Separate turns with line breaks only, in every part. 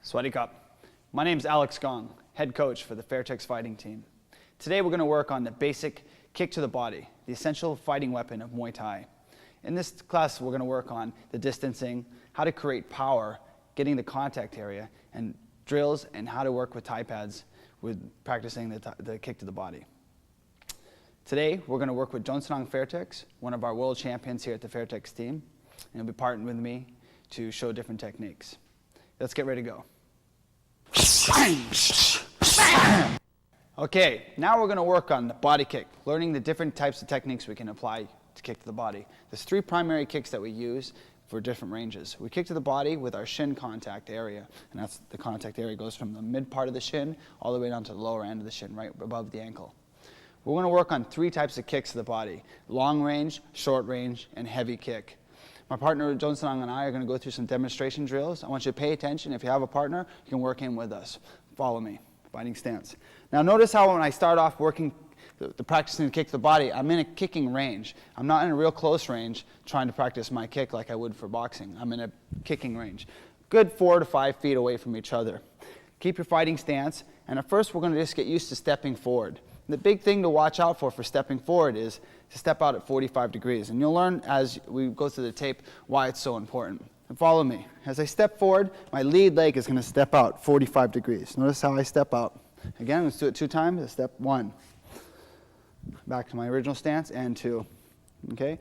Sweaty Cup. My name is Alex Gong, head coach for the Fairtex fighting team. Today we're going to work on the basic kick to the body, the essential fighting weapon of Muay Thai. In this class we're going to work on the distancing, how to create power, getting the contact area, and drills and how to work with Thai pads with practicing the kick to the body. Today we're going to work with Jonsanang Fairtex, one of our world champions here at the Fairtex team, and he'll be partnering with me to show different techniques. Let's get ready to go. Okay, now we're going to work on the body kick, learning the different types of techniques we can apply to kick to the body. There's three primary kicks that we use for different ranges. We kick to the body with our shin contact area, and that's the contact area goes from the mid part of the shin all the way down to the lower end of the shin, right above the ankle. We're going to work on three types of kicks to the body: long range, short range, and heavy kick. My partner Jonsanang and I are going to go through some demonstration drills. I want you to pay attention. If you have a partner, you can work in with us. Follow me. Fighting stance. Now notice how when I start off working the practicing the kick to the body, I'm in a kicking range. I'm not in a real close range trying to practice my kick like I would for boxing. I'm in a kicking range. Good 4 to 5 feet away from each other. Keep your fighting stance, and at first we're going to just get used to stepping forward. The big thing to watch out for stepping forward is to step out at 45 degrees. And you'll learn as we go through the tape why it's so important. And follow me. As I step forward, my lead leg is going to step out 45 degrees. Notice how I step out. Again, let's do it 2 times. Step 1. Back to my original stance, and 2. Okay?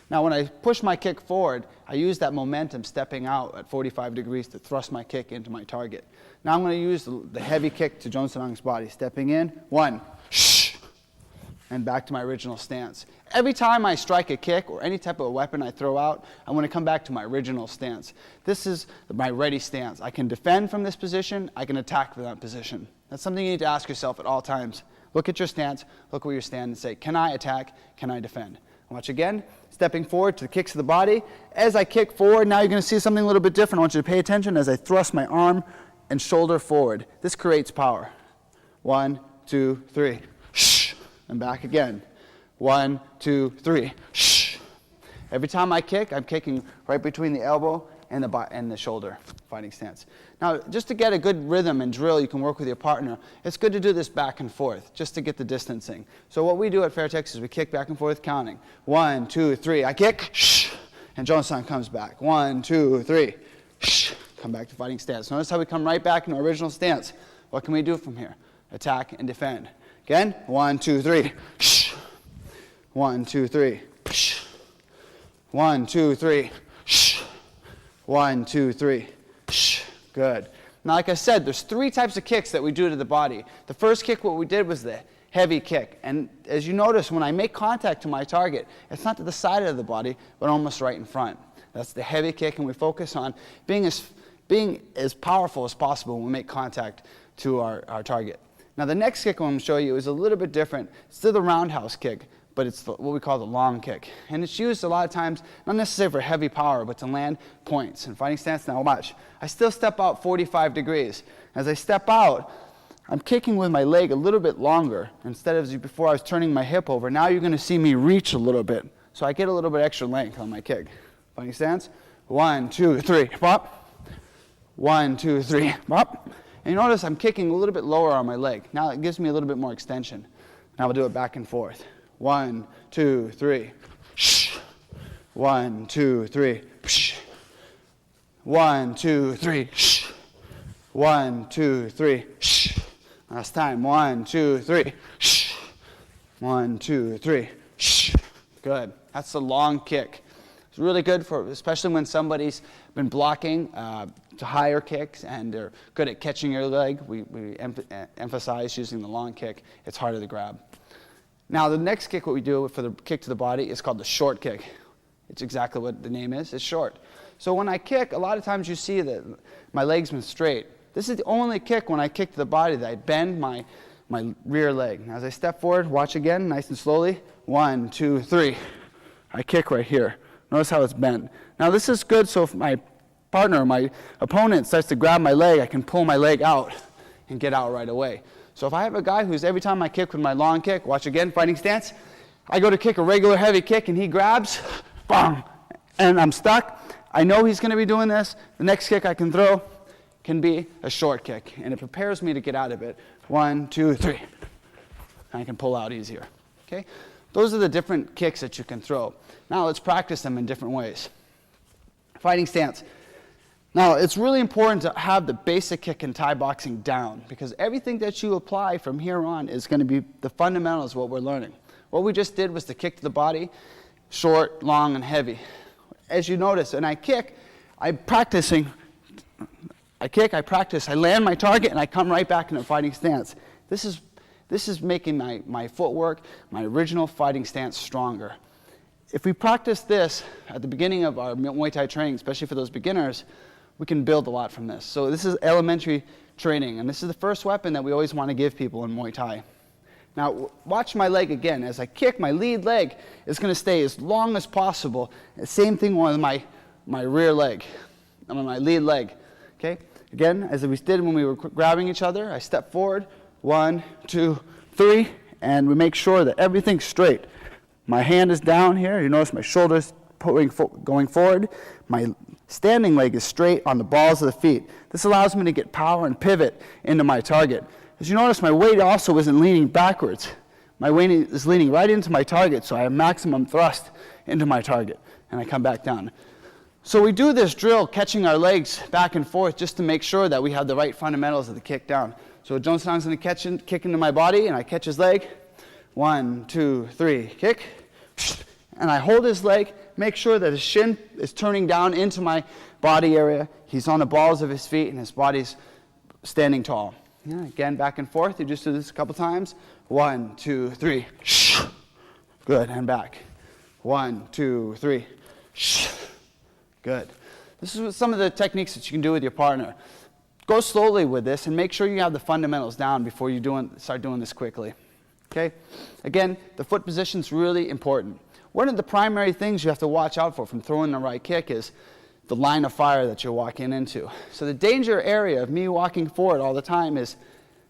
Now when I push my kick forward, I use that momentum stepping out at 45 degrees to thrust my kick into my target. Now I'm going to use the heavy kick to Jonsanang's body. Stepping in, 1. And back to my original stance. Every time I strike a kick or any type of weapon I throw out, I want to come back to my original stance. This is my ready stance. I can defend from this position, I can attack from that position. That's something you need to ask yourself at all times. Look at your stance, look where you stand and say, can I attack, can I defend? Watch again, stepping forward to the kicks of the body. As I kick forward, now you're going to see something a little bit different. I want you to pay attention as I thrust my arm and shoulder forward. This creates power. 1, 2, 3. And back again. 1, 2, 3. Shh. Every time I kick, I'm kicking right between the elbow and the shoulder. Fighting stance. Now, just to get a good rhythm and drill, you can work with your partner. It's good to do this back and forth, just to get the distancing. So what we do at Fairtex is we kick back and forth, counting. 1, 2, 3. I kick. Shh. And Jonsanang comes back. 1, 2, 3. Shh. Come back to fighting stance. Notice how we come right back in our original stance. What can we do from here? Attack and defend. Again, 1, 2, 3. 1, 2, 3. 1, 2, 3. 1, 2, 3. Good. Now, like I said, there's 3 types of kicks that we do to the body. The first kick, what we did was the heavy kick. And as you notice, when I make contact to my target, it's not to the side of the body, but almost right in front. That's the heavy kick, and we focus on being as powerful as possible when we make contact to our target. Now the next kick I'm going to show you is a little bit different. It's still the roundhouse kick, but it's what we call the long kick. And it's used a lot of times, not necessarily for heavy power, but to land points. And fighting stance, now watch. I still step out 45 degrees. As I step out, I'm kicking with my leg a little bit longer. Instead of before I was turning my hip over, now you're going to see me reach a little bit. So I get a little bit extra length on my kick. Fighting stance, 1, 2, 3, pop. 1, 2, 3, pop. And you notice I'm kicking a little bit lower on my leg. Now it gives me a little bit more extension. Now we'll do it back and forth. 1, 2, 3. 1, 2, 3. 1, 2, 3. 1, 2, 3. Last time. 1, 2, 3. 1, 2, 3. Good. That's the long kick. It's really good for, especially when somebody's been blocking to higher kicks and they're good at catching your leg. We emphasize using the long kick. It's harder to grab. Now the next kick, what we do for the kick to the body is called the short kick. It's exactly what the name is. It's short. So when I kick, a lot of times you see that my leg's been straight. This is the only kick when I kick to the body that I bend my rear leg. Now as I step forward, watch again, nice and slowly. 1, 2, 3. I kick right here. Notice how it's bent. Now this is good, so if my partner, my opponent starts to grab my leg, I can pull my leg out and get out right away. So if I have a guy who's every time I kick with my long kick, watch again, fighting stance, I go to kick a regular heavy kick and he grabs, bang, and I'm stuck. I know he's going to be doing this. The next kick I can throw, can be a short kick, and it prepares me to get out of it. 1, 2, 3. And I can pull out easier. Okay? Those are the different kicks that you can throw. Now let's practice them in different ways. Fighting stance. Now, it's really important to have the basic kick in Thai boxing down, because everything that you apply from here on is going to be the fundamentals of what we're learning. What we just did was the kick to the body, short, long, and heavy. As you notice, when I kick, I'm practicing. I kick, I practice, I land my target, and I come right back into a fighting stance. This is making my footwork, my original fighting stance stronger. If we practice this at the beginning of our Muay Thai training, especially for those beginners, we can build a lot from this. So this is elementary training, and this is the first weapon that we always want to give people in Muay Thai. Now, watch my leg again. As I kick, my lead leg is going to stay as long as possible. The same thing with my rear leg, my lead leg. Okay? Again, as we did when we were grabbing each other, I step forward, 1, 2, 3, and we make sure that everything's straight. My hand is down here. You notice my shoulders going forward. My standing leg is straight on the balls of the feet. This allows me to get power and pivot into my target. As you notice, my weight also isn't leaning backwards. My weight is leaning right into my target, so I have maximum thrust into my target, and I come back down. So we do this drill, catching our legs back and forth, just to make sure that we have the right fundamentals of the kick down. So Jong-san's going to kick into my body, and I catch his leg. 1, 2, 3, kick. And I hold his leg, make sure that his shin is turning down into my body area. He's on the balls of his feet, and his body's standing tall. Yeah, again, back and forth. You just do this a couple times. 1, 2, 3. Good, and back. 1, 2, 3. Good. This is some of the techniques that you can do with your partner. Go slowly with this and make sure you have the fundamentals down before you start doing this quickly. Okay? Again, the foot position is really important. One of the primary things you have to watch out for from throwing the right kick is the line of fire that you're walking into. So the danger area of me walking forward all the time is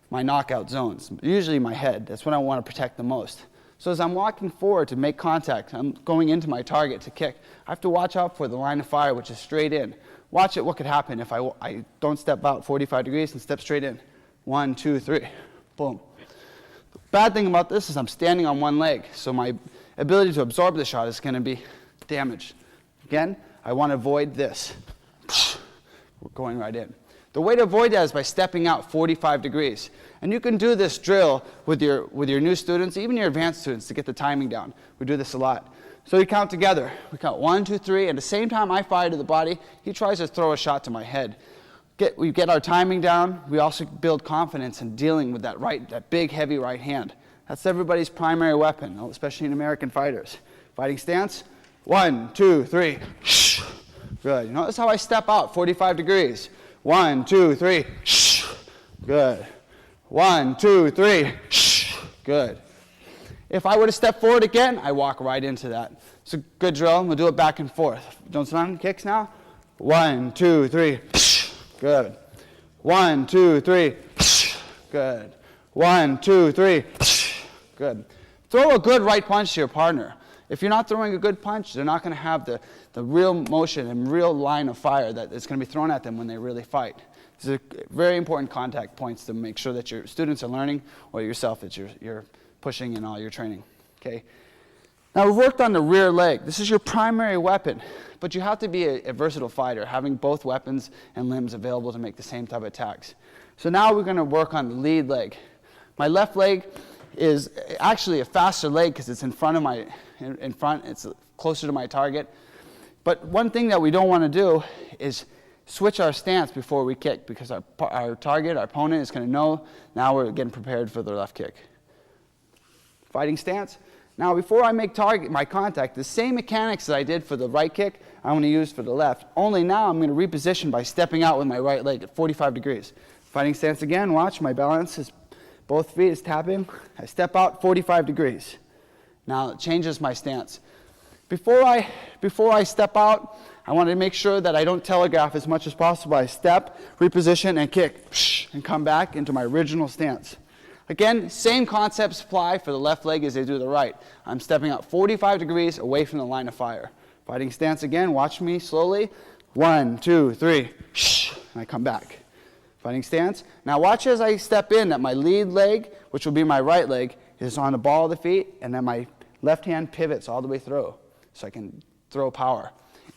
my knockout zones, usually my head. That's what I want to protect the most. So as I'm walking forward to make contact, I'm going into my target to kick, I have to watch out for the line of fire, which is straight in. Watch it, what could happen if I don't step out 45 degrees and step straight in. 1, 2, 3, boom. The bad thing about this is I'm standing on one leg, so my ability to absorb the shot is going to be damaged. Again, I want to avoid this. We're going right in. The way to avoid that is by stepping out 45 degrees. And you can do this drill with your new students, even your advanced students, to get the timing down. We do this a lot. So we count together. We count 1, 2, 3, and at the same time I fire to the body, he tries to throw a shot to my head. We get our timing down. We also build confidence in dealing with that big, heavy right hand. That's everybody's primary weapon, especially in American fighters. Fighting stance, 1, 2, 3. Good. You notice how I step out 45 degrees. 1, 2, 3. Good. 1, 2, 3. Good. If I were to step forward again, I walk right into that. It's a good drill. We'll do it back and forth. Jong-san kicks now. 1, 2, 3. Good. 1, 2, 3. Good. 1, 2, 3. Good. Throw a good right punch to your partner. If you're not throwing a good punch, they're not going to have the real motion and real line of fire that is going to be thrown at them when they really fight. These are very important contact points to make sure that your students are learning, or yourself that you're pushing in all your training. Okay. Now we've worked on the rear leg. This is your primary weapon, but you have to be a versatile fighter, having both weapons and limbs available to make the same type of attacks. So now we're going to work on the lead leg. My left leg is actually a faster leg because it's in front, it's closer to my target. But one thing that we don't want to do is switch our stance before we kick, because our target, our opponent, is going to know now we're getting prepared for the left kick. Fighting stance. Now before I make my contact, the same mechanics that I did for the right kick, I'm going to use for the left. Only now I'm going to reposition by stepping out with my right leg at 45 degrees. Fighting stance again, watch, my balance is both feet is tapping. I step out 45 degrees. Now it changes my stance. Before I step out, I want to make sure that I don't telegraph as much as possible. I step, reposition, and kick, and come back into my original stance. Again, same concepts apply for the left leg as they do the right. I'm stepping out 45 degrees away from the line of fire. Fighting stance again, watch me slowly. 1, 2, 3, and I come back. Fighting stance. Now watch as I step in that my lead leg, which will be my right leg, is on the ball of the feet, and then my left hand pivots all the way through so I can throw power.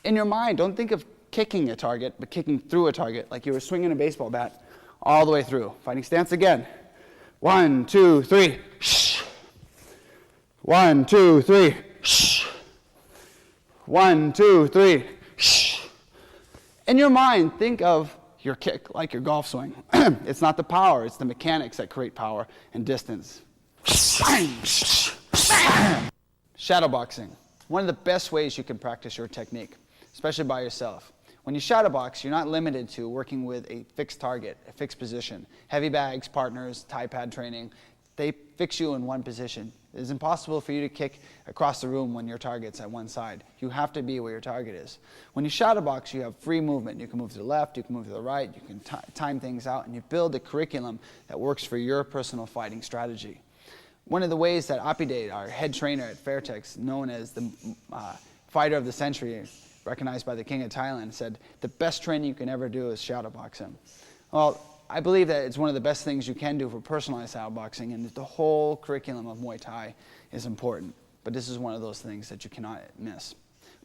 In your mind, don't think of kicking a target, but kicking through a target like you were swinging a baseball bat all the way through. Fighting stance again. 1, 2, 3. 1, 2, 3. 1, 2, 3. In your mind, think of your kick like your golf swing. It's not the power, it's the mechanics that create power and distance. Shadowboxing. One of the best ways you can practice your technique, especially by yourself. When you shadowbox, you're not limited to working with a fixed target, a fixed position. Heavy bags, partners, Thai pad training, they fix you in one position. It is impossible for you to kick across the room when your target's at one side. You have to be where your target is. When you shadowbox, you have free movement. You can move to the left, you can move to the right, you can time things out, and you build a curriculum that works for your personal fighting strategy. One of the ways that Apide, our head trainer at Fairtex, known as the fighter of the century, recognized by the King of Thailand, said, the best training you can ever do is shadowbox him. Well, I believe that it's one of the best things you can do for personalized shadowboxing, and the whole curriculum of Muay Thai is important. But this is one of those things that you cannot miss.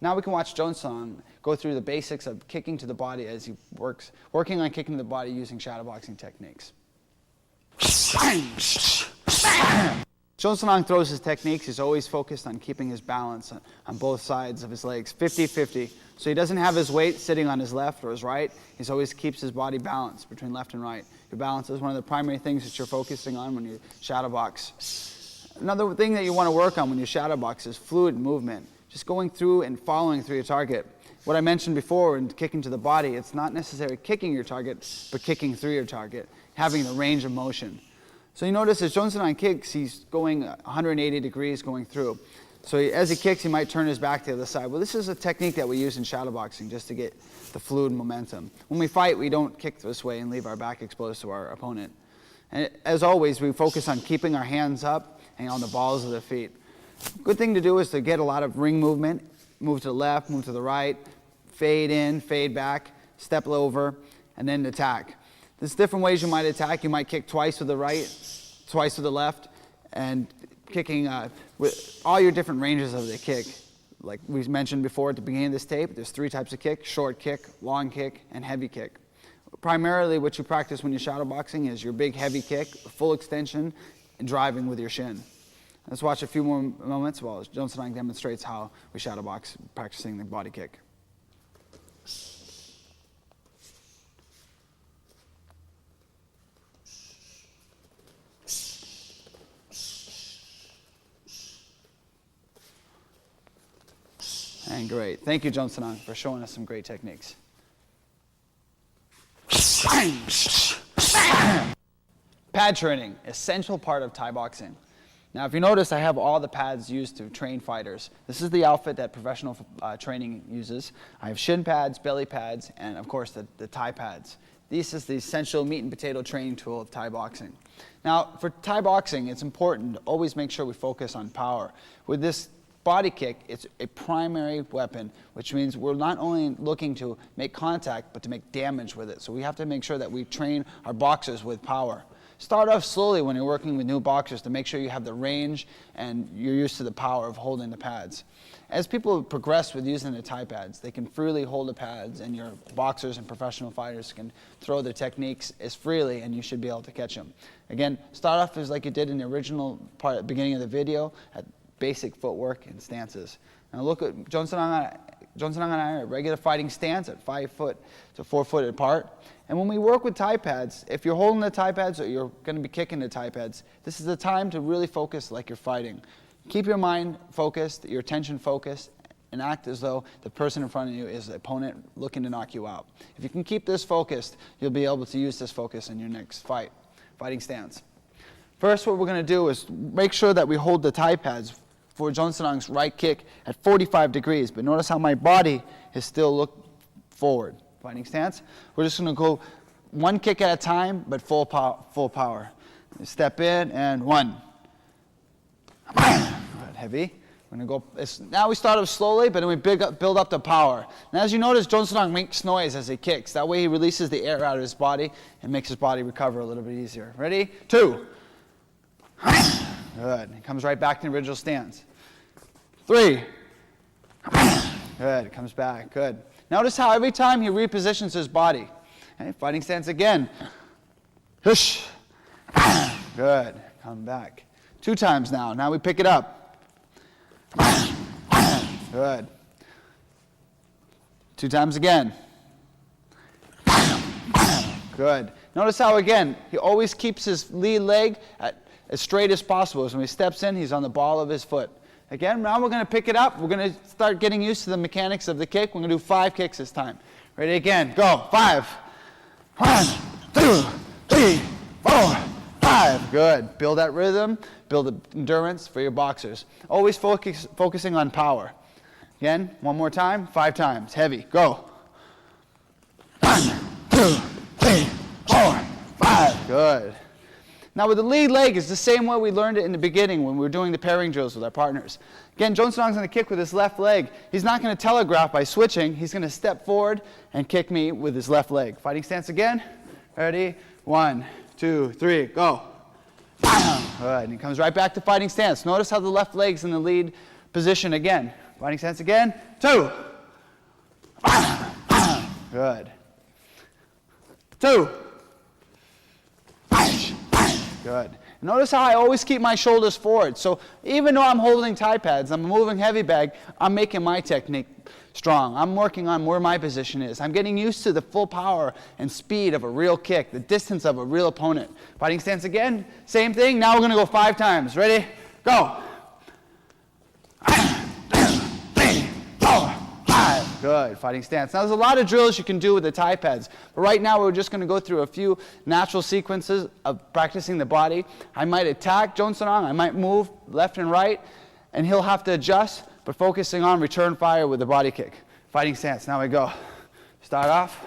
Now we can watch Jonsong go through the basics of kicking to the body as he working on kicking to the body using shadowboxing techniques. Jonsong throws his techniques. He's always focused on keeping his balance on both sides of his legs, 50-50. So he doesn't have his weight sitting on his left or his right. He always keeps his body balanced between left and right. Your balance is one of the primary things that you're focusing on when you shadowbox. Another thing that you want to work on when you shadowbox is fluid movement. Just going through and following through your target. What I mentioned before in kicking to the body, it's not necessarily kicking your target, but kicking through your target, having the range of motion. So you notice as Jonsong kicks, he's going 180 degrees going through. So as he kicks, he might turn his back to the other side. Well, this is a technique that we use in shadowboxing just to get the fluid momentum. When we fight, we don't kick this way and leave our back exposed to our opponent. And as always, we focus on keeping our hands up and on the balls of the feet. Good thing to do is to get a lot of ring movement. Move to the left, move to the right, fade in, fade back, step over, and then attack. There's different ways you might attack. You might kick twice with the right, twice with the left, and kicking with all your different ranges of the kick. Like we mentioned before at the beginning of this tape, there's 3 types of kick: short kick, long kick, and heavy kick. Primarily what you practice when you're shadowboxing is your big heavy kick, full extension, and driving with your shin. Let's watch a few more moments while Jonsong demonstrates how we shadowbox practicing the body kick. And great. Thank you, Jonsong, for showing us some great techniques. Pad training, essential part of Thai boxing. Now, if you notice, I have all the pads used to train fighters. This is the outfit that professional training uses. I have shin pads, belly pads, and of course the Thai pads. This is the essential meat and potato training tool of Thai boxing. Now, for Thai boxing, it's important to always make sure we focus on power. With this body kick, it's a primary weapon, which means we're not only looking to make contact, but to make damage with it. So we have to make sure that we train our boxers with power. Start off slowly when you're working with new boxers to make sure you have the range and you're used to the power of holding the pads. As people progress with using the Thai pads, they can freely hold the pads, and your boxers and professional fighters can throw their techniques as freely, and you should be able to catch them. Again, start off as like you did in the original part at the beginning of the video, at basic footwork and stances. Now look at Jonsong and I are at regular fighting stance at 5 foot to 4 foot apart. And when we work with Thai pads, if you're holding the Thai pads or you're going to be kicking the Thai pads, this is the time to really focus like you're fighting. Keep your mind focused, your attention focused, and act as though the person in front of you is the opponent looking to knock you out. If you can keep this focused, you'll be able to use this focus in your next fighting stance. First, what we're going to do is make sure that we hold the Thai pads for Jonsong's right kick at 45 degrees. But notice how my body is still looked forward. Fighting stance. We're just going to go one kick at a time, but full power. Step in and 1. Heavy. We're going to go, now we start off slowly, but then we build up the power. And as you notice, Johnson makes noise as he kicks. That way he releases the air out of his body and makes his body recover a little bit easier. Ready? 2. Good. He comes right back to the original stance. 3. Good. Comes back. Good. Notice how every time he repositions his body. Okay, fighting stance again. Hush. Good. Come back. 2 times now. Now we pick it up. Good. 2 times again. Good. Notice how, again, he always keeps his lead leg as straight as possible. So when he steps in, he's on the ball of his foot. Again, now we're going to pick it up. We're going to start getting used to the mechanics of the kick. We're going to do 5 kicks this time. Ready, again. Go. 5. 1, 2, 3, 4, 5. Good. Build that rhythm. Build endurance for your boxers. Always focusing on power. Again, one more time. 5 times. Heavy. Go. 1, 2, 3, 4, 5. Good. Now with the lead leg, it's the same way we learned it in the beginning when we were doing the pairing drills with our partners. Again, Jonesonong's going to kick with his left leg. He's not going to telegraph by switching. He's going to step forward and kick me with his left leg. Fighting stance again. Ready? 1, 2, 3, go. Good. And he comes right back to fighting stance. Notice how the left leg's in the lead position again. Fighting stance again. 2. Good. 2. Good. Notice how I always keep my shoulders forward. So even though I'm holding Thai pads, I'm moving heavy bag, I'm making my technique strong. I'm working on where my position is. I'm getting used to the full power and speed of a real kick, the distance of a real opponent. Fighting stance again, same thing. Now we're going to go 5 times. Ready? Go. 2, 3, 4, 5. Good. Fighting stance. Now there's a lot of drills you can do with the Thai pads, but right now we're just going to go through a few natural sequences of practicing the body. I might attack Jonesonong, I might move left and right, and he'll have to adjust, but focusing on return fire with the body kick. Fighting stance. Now we go. Start off.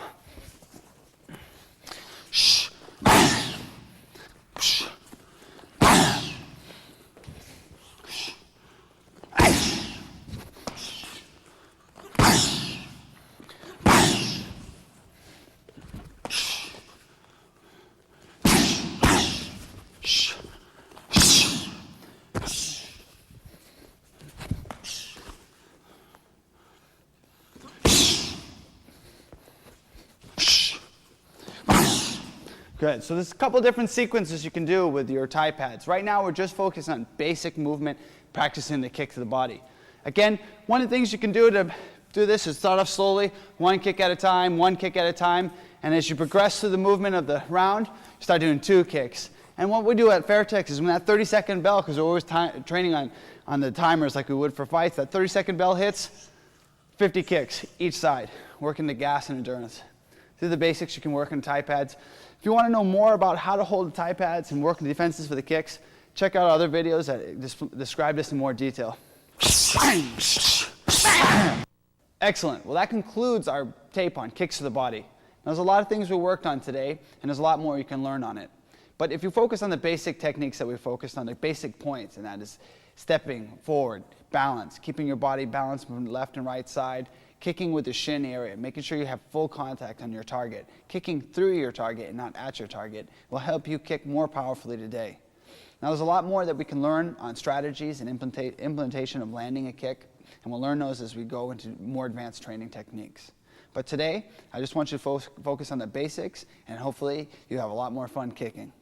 Good. So there's a couple different sequences you can do with your Thai pads. Right now we're just focused on basic movement, practicing the kick to the body. Again, one of the things you can do to do this is start off slowly, 1 kick at a time, 1 kick at a time, and as you progress through the movement of the round, you start doing 2 kicks. And what we do at Fairtex is when that 30-second bell, because we're always training on the timers like we would for fights, that 30-second bell hits, 50 kicks each side, working the gas and endurance. Through the basics, you can work on Thai pads. If you want to know more about how to hold the Thai pads and work the defenses for the kicks, check out other videos that describe this in more detail. Excellent. Well, that concludes our tape on kicks to the body. There's a lot of things we worked on today, and there's a lot more you can learn on it. But if you focus on the basic techniques that we focused on, the basic points, and that is stepping forward, balance, keeping your body balanced from the left and right side, kicking with the shin area, making sure you have full contact on your target, kicking through your target and not at your target will help you kick more powerfully today. Now there's a lot more that we can learn on strategies and implementation of landing a kick, and we'll learn those as we go into more advanced training techniques. But today, I just want you to focus on the basics, and hopefully you have a lot more fun kicking.